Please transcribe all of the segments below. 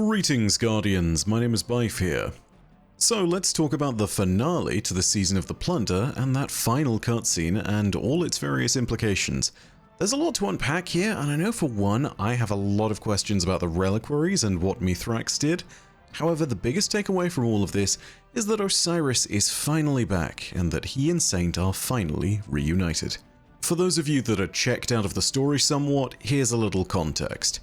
Greetings, Guardians, my name is Bife here. So let's talk about the finale to the Season of the Plunder and that final cutscene and all its various implications. There's a lot to unpack here, and I know for one, I have a lot of questions about the reliquaries and what Mithrax did. However, the biggest takeaway from all of this is that Osiris is finally back, and that he and Saint are finally reunited. For those of you that are checked out of the story somewhat, here's a little context.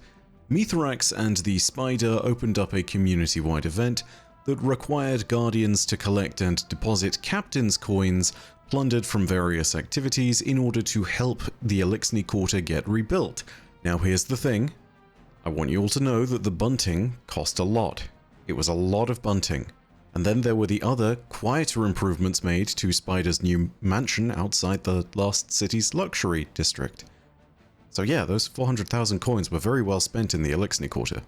Mithrax and the Spider opened up a community-wide event that required Guardians to collect and deposit Captain's coins plundered from various activities in order to help the Eliksni Quarter get rebuilt. Now here's the thing, I want you all to know that the bunting cost a lot. It was a lot of bunting. And then there were the other, quieter improvements made to Spider's new mansion outside the Lost City's luxury district. So yeah, those 400,000 coins were very well spent in the Eliksni Quarter.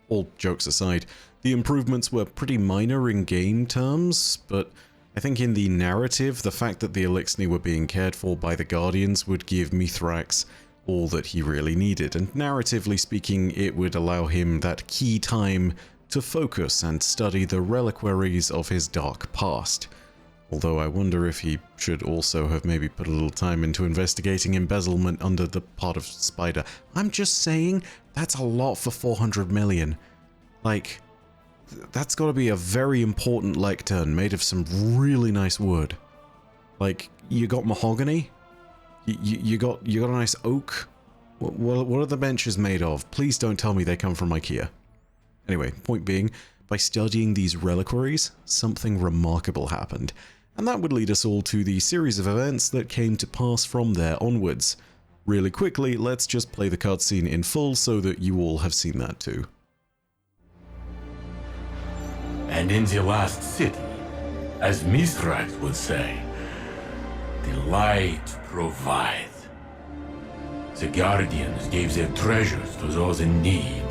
All jokes aside, the improvements were pretty minor in game terms, but I think in the narrative, the fact that the Eliksni were being cared for by the Guardians would give Mithrax all that he really needed, and narratively speaking, it would allow him that key time to focus and study the reliquaries of his dark past. Although I wonder if he should also have maybe put a little time into investigating embezzlement under the part of Spider. I'm just saying, that's a lot for 400 million. Like, that's gotta be a very important lectern made of some really nice wood. Like, you got mahogany? You got a nice oak? What are the benches made of? Please don't tell me they come from IKEA. Anyway, point being, by studying these reliquaries, something remarkable happened. And that would lead us all to the series of events that came to pass from there onwards. Really quickly, let's just play the cutscene in full so that you all have seen that too. And in the last city, as Mithrax would say, the light provides. The Guardians gave their treasures to those in need.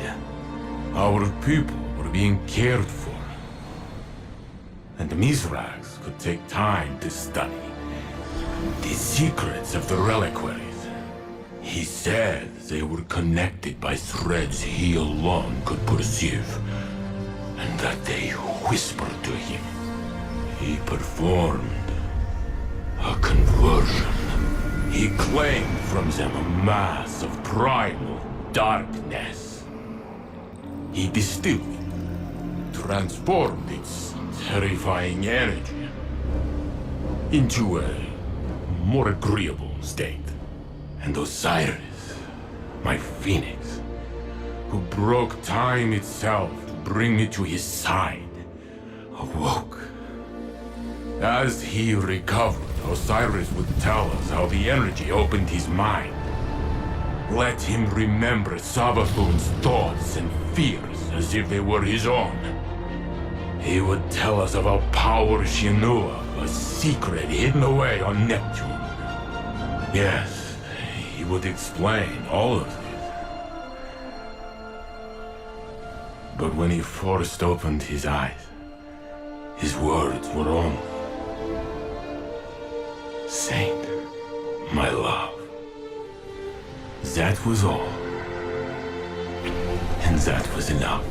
Our people were being cared for. And Mithrax could take time to study the secrets of the reliquaries. He said they were connected by threads he alone could perceive, and that they whispered to him. He performed a conversion. He claimed from them a mass of primal darkness. He distilled it, transformed its terrifying energy into a more agreeable state. And Osiris, my phoenix, who broke time itself to bring me to his side, awoke. As he recovered, Osiris would tell us how the energy opened his mind. Let him remember Savathun's thoughts and fears as if they were his own. He would tell us of a power she knew of, a secret hidden away on Neptune. Yes, he would explain all of this. But when he first opened his eyes, his words were only, "Saint, my love." That was all. And that was enough.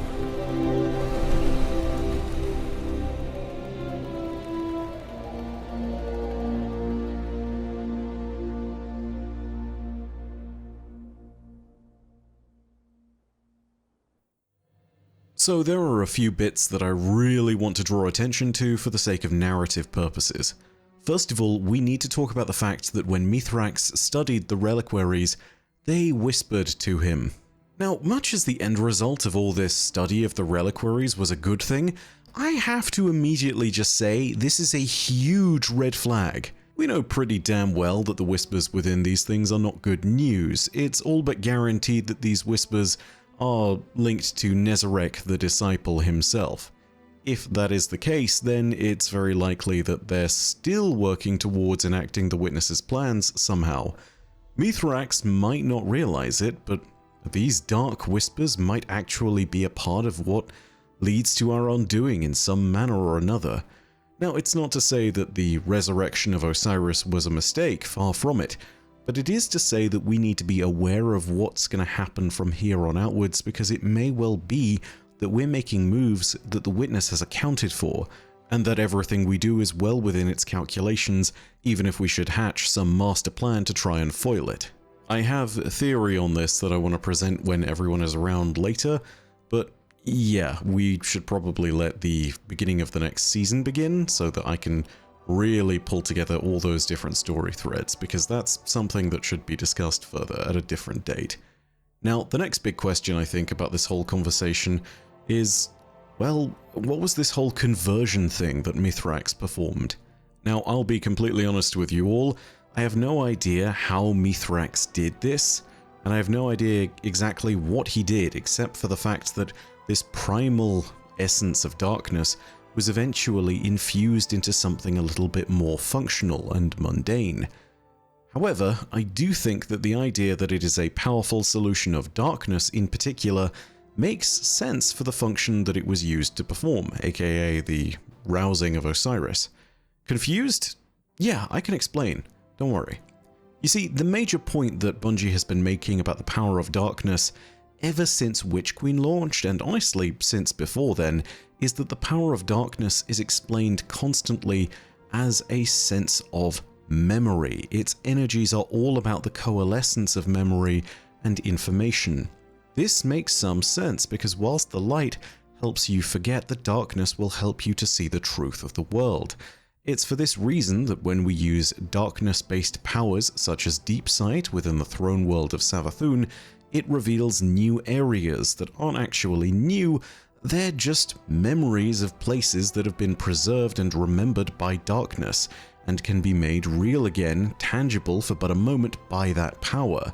So there are a few bits that I really want to draw attention to for the sake of narrative purposes. First of all, we need to talk about the fact that when Mithrax studied the reliquaries, they whispered to him. Now, much as the end result of all this study of the reliquaries was a good thing, I have to immediately just say this is a huge red flag. We know pretty damn well that the whispers within these things are not good news. It's all but guaranteed that these whispers are linked to Nezarec the Disciple himself. If that is the case, then it's very likely that they're still working towards enacting the Witness's plans somehow. Mithrax might not realize it, but these dark whispers might actually be a part of what leads to our undoing in some manner or another. Now, it's not to say that the resurrection of Osiris was a mistake, far from it, but it is to say that we need to be aware of what's going to happen from here on outwards, because it may well be that we're making moves that the Witness has accounted for, and that everything we do is well within its calculations, even if we should hatch some master plan to try and foil it. I have a theory on this that I want to present when everyone is around later, but yeah, we should probably let the beginning of the next season begin so that I can really pull together all those different story threads, because that's something that should be discussed further at a different date. Now, the next big question I think about this whole conversation is, well, what was this whole conversion thing that Mithrax performed? Now, I'll be completely honest with you all, I have no idea how Mithrax did this, and I have no idea exactly what he did, except for the fact that this primal essence of darkness was eventually infused into something a little bit more functional and mundane. However, I do think that the idea that it is a powerful solution of darkness in particular makes sense for the function that it was used to perform, aka the rousing of Osiris. Confused? Yeah, I can explain. Don't worry. You see, the major point that Bungie has been making about the power of darkness ever since Witch Queen launched, and honestly since before then, is that the power of darkness is explained constantly as a sense of memory. Its energies are all about the coalescence of memory and information. This makes some sense because whilst the light helps you forget, the darkness will help you to see the truth of the world. It's for this reason that when we use darkness-based powers such as Deep Sight within the throne world of Savathûn, it reveals new areas that aren't actually new, they're just memories of places that have been preserved and remembered by darkness, and can be made real again, tangible for but a moment by that power.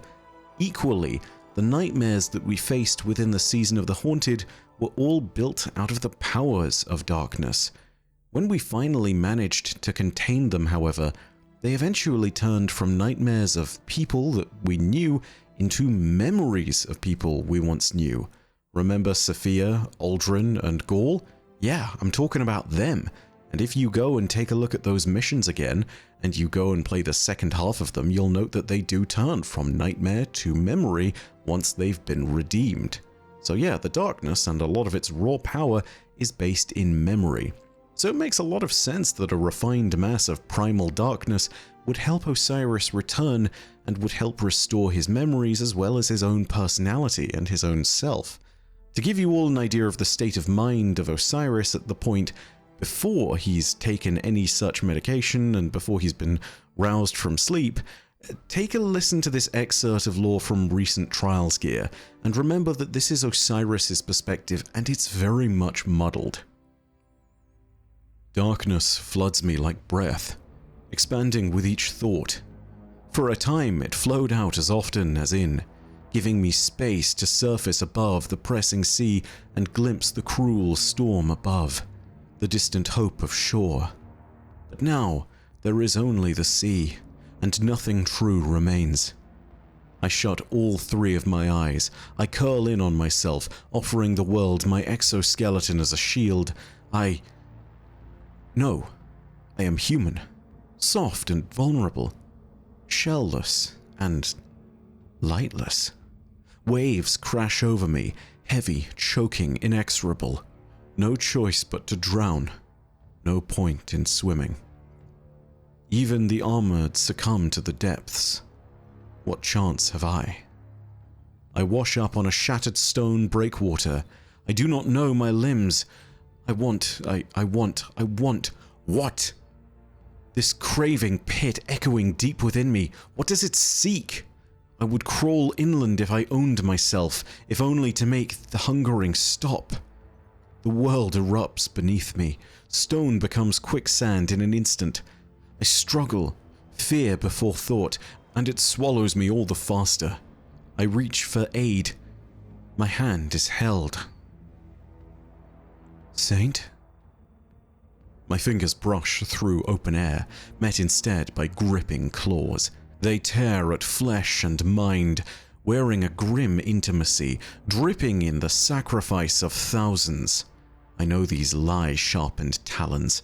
Equally, the nightmares that we faced within the Season of the Haunted were all built out of the powers of darkness. When we finally managed to contain them, however, they eventually turned from nightmares of people that we knew into memories of people we once knew. Remember Sophia, Aldrin, and Gaul? Yeah, I'm talking about them. And if you go and take a look at those missions again, and you go and play the second half of them, you'll note that they do turn from nightmare to memory once they've been redeemed. So yeah, the darkness and a lot of its raw power is based in memory. So it makes a lot of sense that a refined mass of primal darkness would help Osiris return and would help restore his memories as well as his own personality and his own self. To give you all an idea of the state of mind of Osiris at the point before he's taken any such medication and before he's been roused from sleep, take a listen to this excerpt of lore from recent Trials gear, and remember that this is Osiris's perspective and it's very much muddled. Darkness floods me like breath, expanding with each thought. For a time it flowed out as often as in, giving me space to surface above the pressing sea and glimpse the cruel storm above, the distant hope of shore. But now there is only the sea, and nothing true remains. I shut all three of my eyes. I curl in on myself, offering the world my exoskeleton as a shield. No, I am human, soft and vulnerable, shellless and lightless. Waves crash over me, heavy, choking, inexorable. No choice but to drown. No point in swimming. Even the armored succumb to the depths. What chance have I? I wash up on a shattered stone breakwater. I do not know my limbs. I want. What? This craving pit echoing deep within me, what does it seek? I would crawl inland if I owned myself, if only to make the hungering stop. The world erupts beneath me. Stone becomes quicksand in an instant. I struggle, fear before thought, and it swallows me all the faster. I reach for aid. My hand is held. Saint? My fingers brush through open air, met instead by gripping claws. They tear at flesh and mind, wearing a grim intimacy, dripping in the sacrifice of thousands. I know these lie sharpened talons.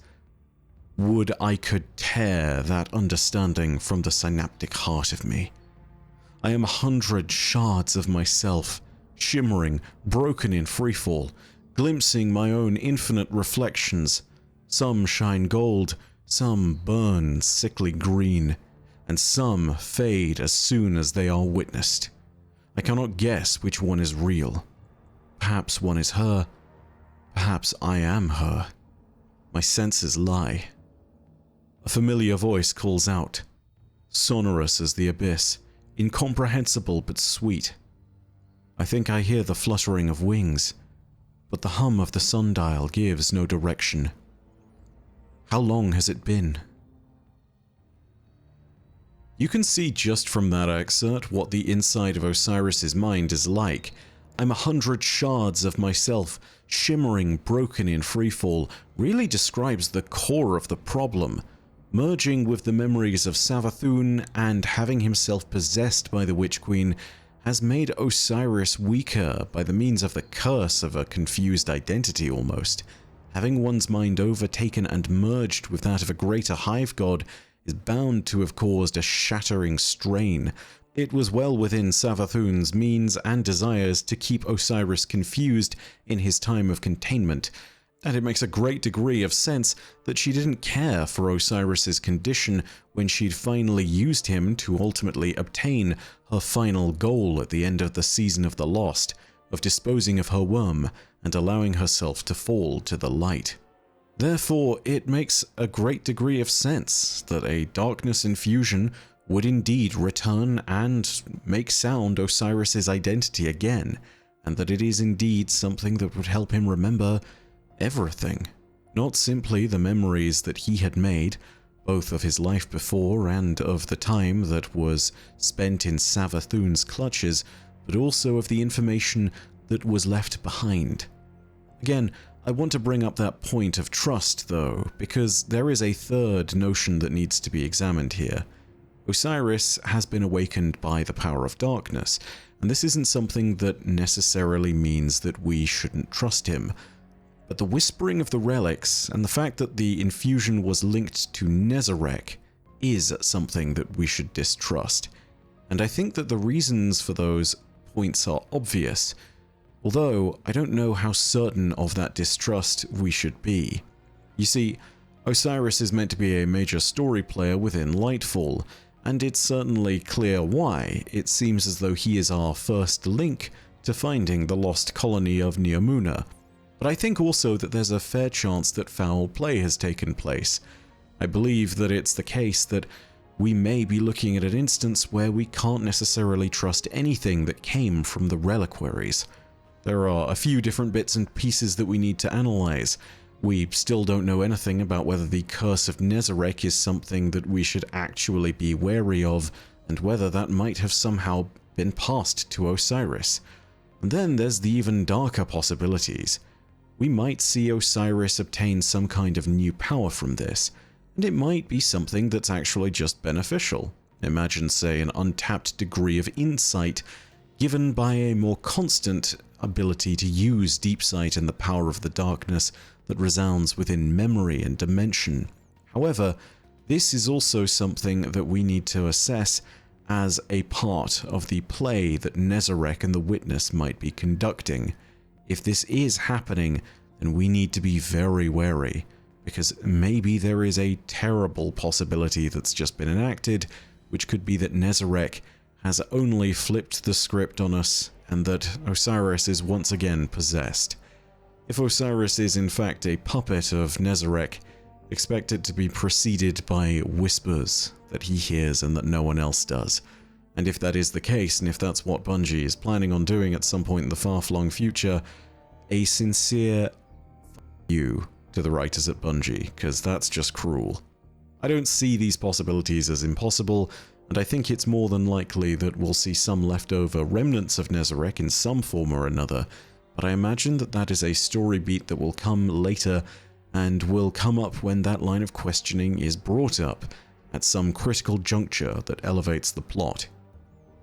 Would I could tear that understanding from the synaptic heart of me. I am 100 shards of myself, shimmering, broken in freefall, glimpsing my own infinite reflections. Some shine gold, some burn sickly green, and some fade as soon as they are witnessed. I cannot guess which one is real. Perhaps one is her. Perhaps I am her. My senses lie. A familiar voice calls out, sonorous as the abyss, incomprehensible but sweet. I think I hear the fluttering of wings, but the hum of the sundial gives no direction. How long has it been? You can see just from that excerpt what the inside of Osiris's mind is like. I'm 100 shards of myself, shimmering, broken in freefall, really describes the core of the problem. Merging with the memories of Savathun and having himself possessed by the Witch Queen has made Osiris weaker by the means of the curse of a confused identity almost. Having one's mind overtaken and merged with that of a greater hive god is bound to have caused a shattering strain. It was well within Savathun's means and desires to keep Osiris confused in his time of containment, and it makes a great degree of sense that she didn't care for Osiris's condition when she'd finally used him to ultimately obtain her final goal at the end of the Season of the Lost, of disposing of her worm and allowing herself to fall to the light. Therefore, it makes a great degree of sense that a darkness infusion would indeed return and make sound Osiris's identity again, and that it is indeed something that would help him remember everything, not simply the memories that he had made, both of his life before and of the time that was spent in Savathun's clutches, but also of the information that was left behind. Again, I want to bring up that point of trust, though, because there is a third notion that needs to be examined here. Osiris has been awakened by the power of darkness, and this isn't something that necessarily means that we shouldn't trust him. But the whispering of the relics and the fact that the infusion was linked to Nezarec is something that we should distrust. And I think that the reasons for those points are obvious, although I don't know how certain of that distrust we should be. You see, Osiris is meant to be a major story player within Lightfall, and it's certainly clear why. It seems as though he is our first link to finding the lost colony of Neomuna. But I think also that there's a fair chance that foul play has taken place. I believe that it's the case that we may be looking at an instance where we can't necessarily trust anything that came from the reliquaries. There are a few different bits and pieces that we need to analyze. We still don't know anything about whether the Curse of Nezarec is something that we should actually be wary of, and whether that might have somehow been passed to Osiris. And then there's the even darker possibilities. We might see Osiris obtain some kind of new power from this, and it might be something that's actually just beneficial. Imagine, say, an untapped degree of insight given by a more constant ability to use deep sight and the power of the darkness that resounds within memory and dimension. However, this is also something that we need to assess as a part of the play that Nezarec and the Witness might be conducting. If this is happening, then we need to be very wary, because maybe there is a terrible possibility that's just been enacted, which could be that Nezarec has only flipped the script on us, and that Osiris is once again possessed. If Osiris is in fact a puppet of Nezarec, expect it to be preceded by whispers that he hears and that no one else does. And if that is the case, and if that's what Bungie is planning on doing at some point in the far-flung future, a sincere you to the writers at Bungie, because that's just cruel. I don't see these possibilities as impossible, and I think it's more than likely that we'll see some leftover remnants of Nezarec in some form or another, but I imagine that that is a story beat that will come later and will come up when that line of questioning is brought up at some critical juncture that elevates the plot.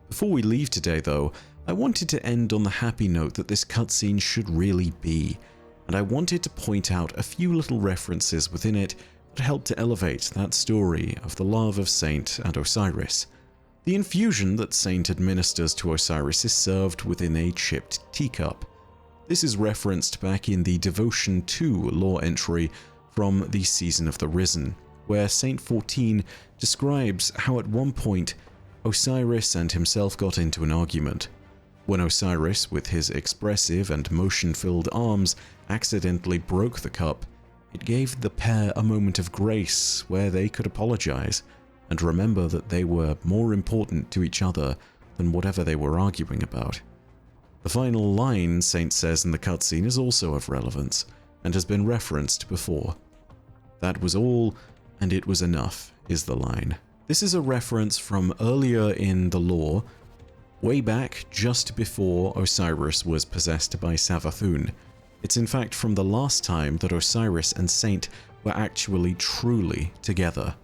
Before we leave today though, I wanted to end on the happy note that this cutscene should really be, and I wanted to point out a few little references within it that help to elevate that story of the love of Saint and Osiris. The infusion that Saint administers to Osiris is served within a chipped teacup. This is referenced back in the Devotion 2 lore entry from the Season of the Risen, where Saint 14 describes how at one point Osiris and himself got into an argument. When Osiris, with his expressive and motion-filled arms, accidentally broke the cup, it gave the pair a moment of grace where they could apologize and remember that they were more important to each other than whatever they were arguing about. The final line Saint says in the cutscene is also of relevance and has been referenced before. "That was all, and it was enough," is the line. This is a reference from earlier in the lore, way back just before Osiris was possessed by Savathun. It's in fact from the last time that Osiris and Saint were actually truly together.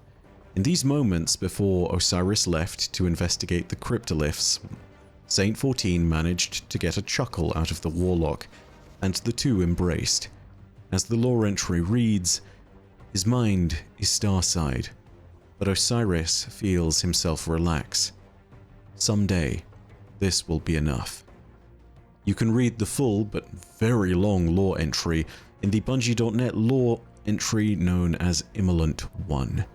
In these moments before Osiris left to investigate the cryptoliths, Saint 14 managed to get a chuckle out of the warlock, and the two embraced. As the lore entry reads, "His mind is starside, but Osiris feels himself relax. Someday, this will be enough." You can read the full but very long lore entry in the Bungie.net lore entry known as Immolent 1.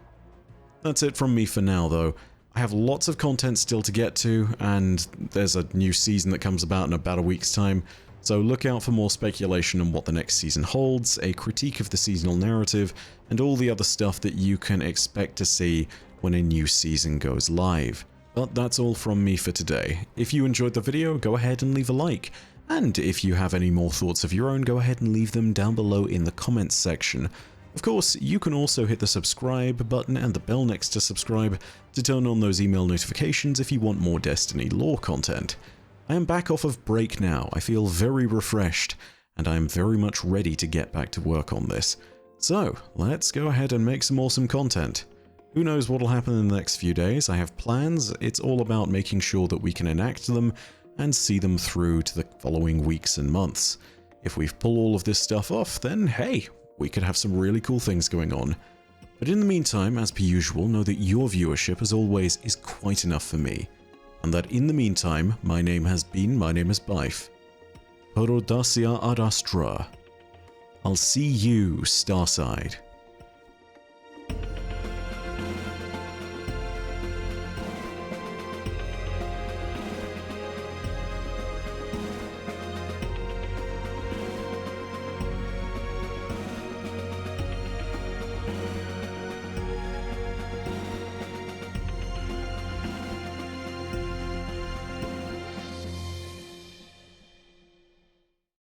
That's it from me for now though. I have lots of content still to get to, and there's a new season that comes about in about a week's time, so look out for more speculation on what the next season holds, a critique of the seasonal narrative, and all the other stuff that you can expect to see when a new season goes live. But that's all from me for today. If you enjoyed the video, go ahead and leave a like, and if you have any more thoughts of your own, go ahead and leave them down below in the comments section. Of course, you can also hit the subscribe button and the bell next to subscribe to turn on those email notifications if you want more Destiny lore content. I am back off of break now, I feel very refreshed, and I am very much ready to get back to work on this. So, let's go ahead and make some awesome content. Who knows what will happen in the next few days? I have plans, it's all about making sure that we can enact them and see them through to the following weeks and months. If we've pulled all of this stuff off, then hey, we could have some really cool things going on. But in the meantime, as per usual, know that your viewership, as always, is quite enough for me. And that in the meantime, my name is Byf. Horodacia ad Astra. I'll see you, Starside.